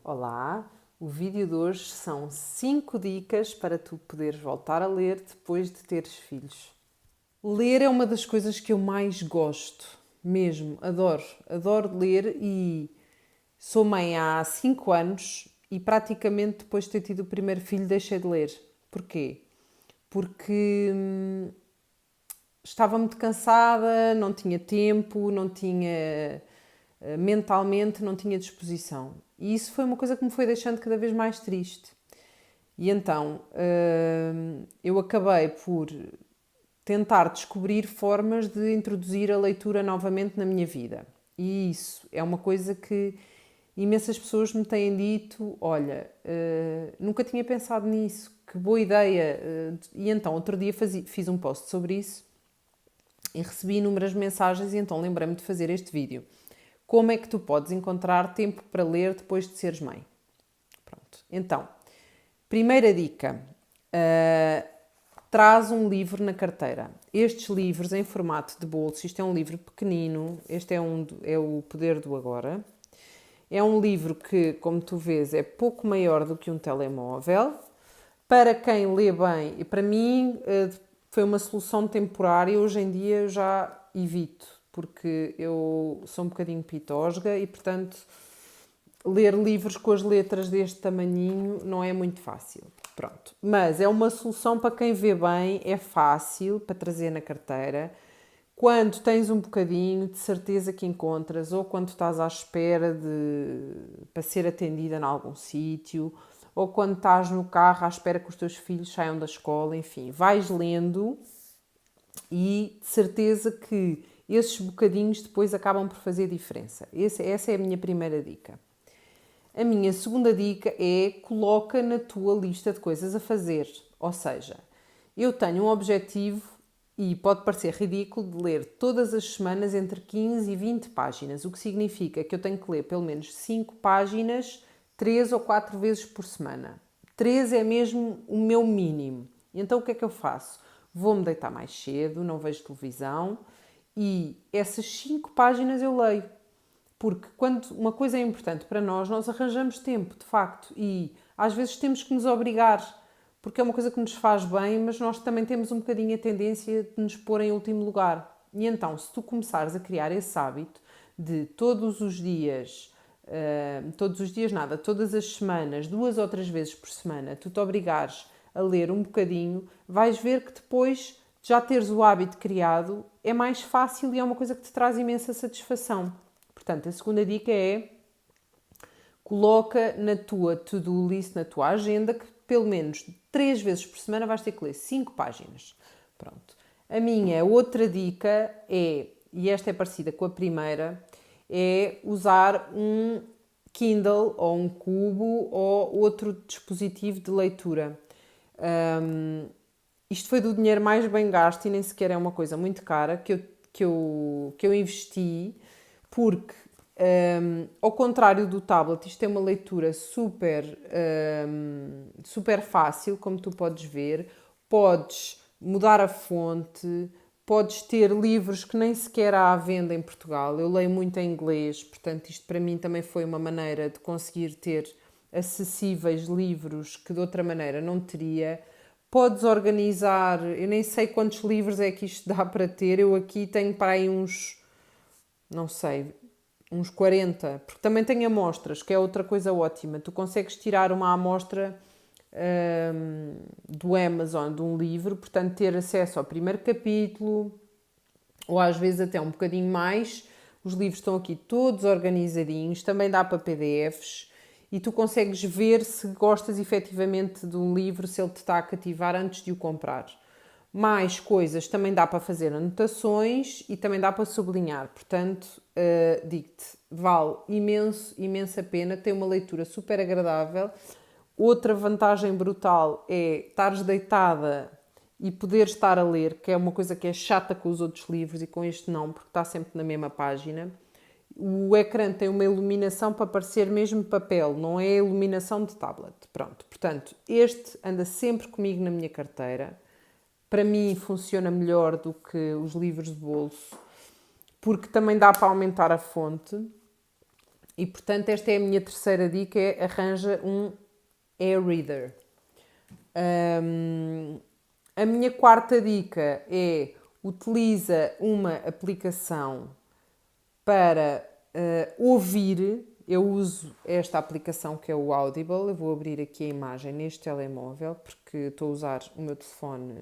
Olá, o vídeo de hoje são 5 dicas para tu poderes voltar a ler depois de teres filhos. Ler é uma das coisas que eu mais gosto, mesmo, adoro. Adoro ler e sou mãe há 5 anos e praticamente depois de ter tido o primeiro filho deixei de ler. Porquê? Porque estava muito cansada, não tinha tempo, não tinha mentalmente não tinha disposição. E isso foi uma coisa que me foi deixando cada vez mais triste. E então eu acabei por tentar descobrir formas de introduzir a leitura novamente na minha vida. E isso é uma coisa que imensas pessoas me têm dito: olha, nunca tinha pensado nisso, que boa ideia. E então, outro dia fiz um post sobre isso e recebi inúmeras mensagens, e então lembrei-me de fazer este vídeo. Como é que tu podes encontrar tempo para ler depois de seres mãe? Pronto. Então, primeira dica: traz um livro na carteira. Estes livros em formato de bolso, isto é um livro pequenino, este é o Poder do Agora. É um livro que, como tu vês, é pouco maior do que um telemóvel. Para quem lê bem, e para mim foi uma solução temporária, hoje em dia eu já evito, porque eu sou um bocadinho pitosga e, portanto, ler livros com as letras deste tamanhinho não é muito fácil. Pronto. Mas é uma solução para quem vê bem, é fácil para trazer na carteira. Quando tens um bocadinho, de certeza que encontras, ou quando estás à espera para ser atendida em algum sítio, ou quando estás no carro à espera que os teus filhos saiam da escola, enfim, vais lendo e de certeza que esses bocadinhos depois acabam por fazer diferença. Essa é a minha primeira dica. A minha segunda dica é: coloca na tua lista de coisas a fazer. Ou seja, eu tenho um objetivo e pode parecer ridículo de ler todas as semanas entre 15 e 20 páginas, o que significa que eu tenho que ler pelo menos 5 páginas 3 ou 4 vezes por semana. 3 é mesmo o meu mínimo. Então o que é que eu faço? Vou-me deitar mais cedo, não vejo televisão e essas 5 páginas eu leio. Porque quando uma coisa é importante para nós, nós arranjamos tempo, de facto, e às vezes temos que nos obrigar, porque é uma coisa que nos faz bem, mas nós também temos um bocadinho a tendência de nos pôr em último lugar. E então, se tu começares a criar esse hábito de todos os dias nada, todas as semanas, 2 ou 3 vezes por semana, tu te obrigares a ler um bocadinho, vais ver que depois de já teres o hábito criado, é mais fácil e é uma coisa que te traz imensa satisfação. Portanto, a segunda dica é: coloca na tua to-do list, na tua agenda, que pelo menos 3 vezes por semana vais ter que ler 5 páginas. Pronto. A minha outra dica é, e esta é parecida com a primeira, é usar um Kindle ou um Cubo ou outro dispositivo de leitura. Isto foi do dinheiro mais bem gasto e nem sequer é uma coisa muito cara que eu investi, porque, ao contrário do tablet, isto tem uma leitura super fácil, como tu podes ver. Podes mudar a fonte, podes ter livros que nem sequer há à venda em Portugal. Eu leio muito em inglês, portanto, isto para mim também foi uma maneira de conseguir ter acessíveis livros que de outra maneira não teria. Podes organizar, eu nem sei quantos livros é que isto dá para ter, eu aqui tenho para aí uns, não sei, uns 40, porque também tenho amostras, que é outra coisa ótima. Tu consegues tirar uma amostra do Amazon de um livro, portanto, ter acesso ao primeiro capítulo, ou às vezes até um bocadinho mais. Os livros estão aqui todos organizadinhos, também dá para PDFs e tu consegues ver se gostas efetivamente de um livro, se ele te está a cativar antes de o comprar. Mais coisas, também dá para fazer anotações e também dá para sublinhar. Portanto, digo-te, vale imensa pena, tem uma leitura super agradável. Outra vantagem brutal é estares deitada e poder estar a ler, que é uma coisa que é chata com os outros livros e com este não, porque está sempre na mesma página. O ecrã tem uma iluminação para parecer mesmo papel, não é iluminação de tablet. Pronto, portanto, este anda sempre comigo na minha carteira. Para mim funciona melhor do que os livros de bolso, porque também dá para aumentar a fonte. E, portanto, esta é a minha terceira dica, é arranja um e-reader. A minha quarta dica é utiliza uma aplicação para ouvir. Eu uso esta aplicação que é o Audible. Eu vou abrir aqui a imagem neste telemóvel porque estou a usar o meu telefone.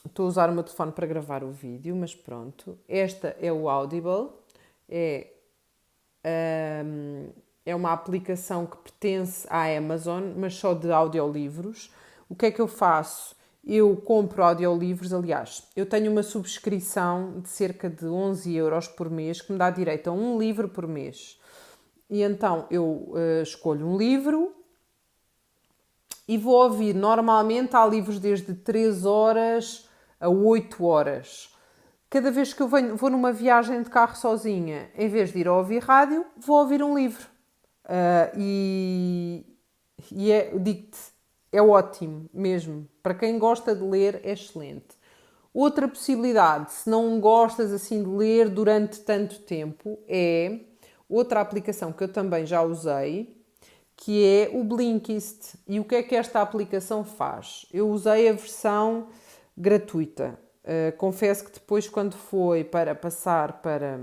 Estou a usar o meu telefone para gravar o vídeo, mas pronto. Esta é o Audible. É uma aplicação que pertence à Amazon, mas só de audiolivros. O que é que eu faço? Eu compro audiolivros, aliás, eu tenho uma subscrição de cerca de 11 euros por mês que me dá direito a um livro por mês. E então eu escolho um livro e vou ouvir. Normalmente há livros desde 3 horas a 8 horas. Cada vez que eu vou numa viagem de carro sozinha, em vez de ir a ouvir rádio, vou ouvir um livro. Digo-te, é ótimo mesmo. Para quem gosta de ler, é excelente. Outra possibilidade, se não gostas assim de ler durante tanto tempo, é outra aplicação que eu também já usei, que é o Blinkist. E o que é que esta aplicação faz? Eu usei a versão gratuita. Confesso que depois, quando foi para passar para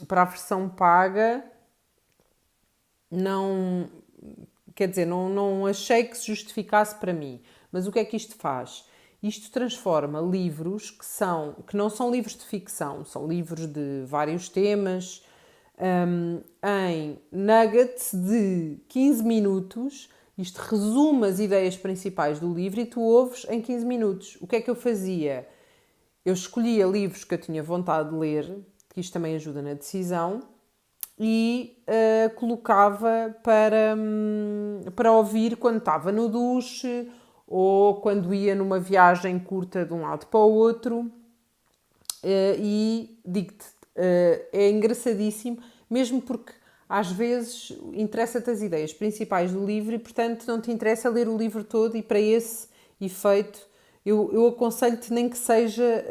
a versão paga, não, quer dizer, não achei que se justificasse para mim. Mas o que é que isto faz? Isto transforma livros que não são livros de ficção, são livros de vários temas, em nuggets de 15 minutos. Isto resume as ideias principais do livro e tu ouves em 15 minutos. O que é que eu fazia? Eu escolhia livros que eu tinha vontade de ler, que isto também ajuda na decisão, e colocava para ouvir quando estava no duche ou quando ia numa viagem curta de um lado para o outro. E digo-te, é engraçadíssimo, mesmo porque às vezes interessa-te as ideias principais do livro e, portanto, não te interessa ler o livro todo, e para esse efeito eu aconselho-te nem que seja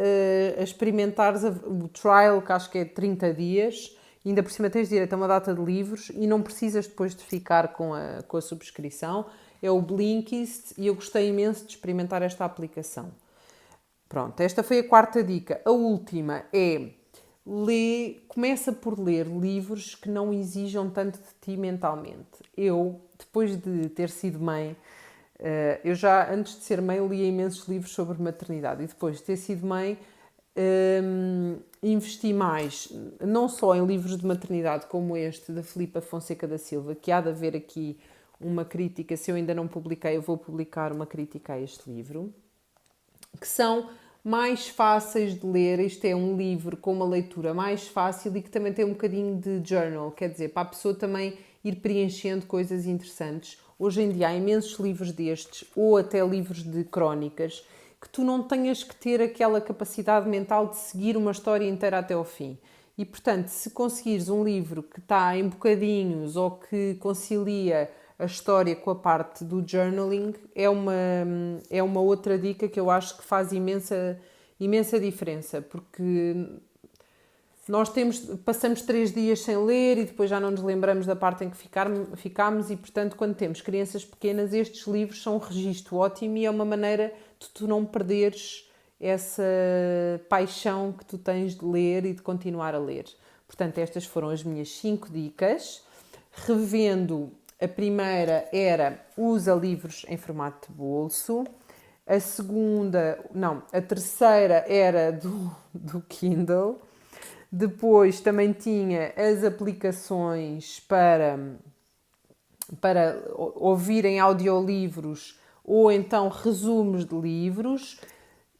a experimentares o trial, que acho que é 30 dias, e ainda por cima tens direito a uma data de livros e não precisas depois de ficar com a subscrição. É o Blinkist e eu gostei imenso de experimentar esta aplicação. Pronto, esta foi a quarta dica. A última é começa por ler livros que não exijam tanto de ti mentalmente. Eu, depois de ter sido mãe, eu já antes de ser mãe lia imensos livros sobre maternidade e depois de ter sido mãe investi mais, não só em livros de maternidade como este da Filipa Fonseca da Silva, que há de haver aqui uma crítica, se eu ainda não publiquei, eu vou publicar uma crítica a este livro, que são mais fáceis de ler. Isto é um livro com uma leitura mais fácil e que também tem um bocadinho de journal, quer dizer, para a pessoa também ir preenchendo coisas interessantes. Hoje em dia há imensos livros destes, ou até livros de crónicas, que tu não tenhas que ter aquela capacidade mental de seguir uma história inteira até ao fim. E, portanto, se conseguires um livro que está em bocadinhos ou que concilia a história com a parte do journaling, é uma outra dica que eu acho que faz imensa diferença, porque nós passamos 3 dias sem ler e depois já não nos lembramos da parte em que ficámos e, portanto, quando temos crianças pequenas, estes livros são um registro ótimo e é uma maneira de tu não perderes essa paixão que tu tens de ler e de continuar a ler. Portanto, estas foram as minhas 5 dicas. Revendo, a primeira era usa livros em formato de bolso. A terceira era do Kindle. Depois também tinha as aplicações para ouvirem audiolivros ou então resumos de livros.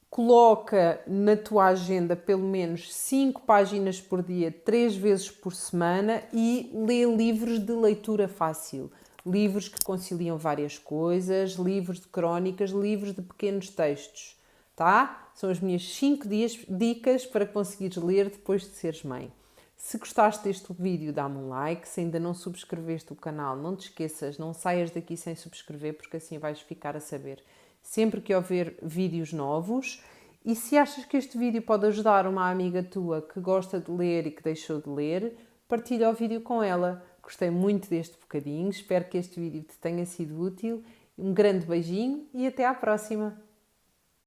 Coloca na tua agenda pelo menos 5 páginas por dia, 3 vezes por semana, e lê livros de leitura fácil. Livros que conciliam várias coisas, livros de crónicas, livros de pequenos textos. Tá? São as minhas 5 dicas para conseguires ler depois de seres mãe. Se gostaste deste vídeo, dá-me um like. Se ainda não subscreveste o canal, não te esqueças, não saias daqui sem subscrever, porque assim vais ficar a saber sempre que houver vídeos novos. E se achas que este vídeo pode ajudar uma amiga tua que gosta de ler e que deixou de ler, partilha o vídeo com ela. Gostei muito deste bocadinho, espero que este vídeo te tenha sido útil. Um grande beijinho e até à próxima!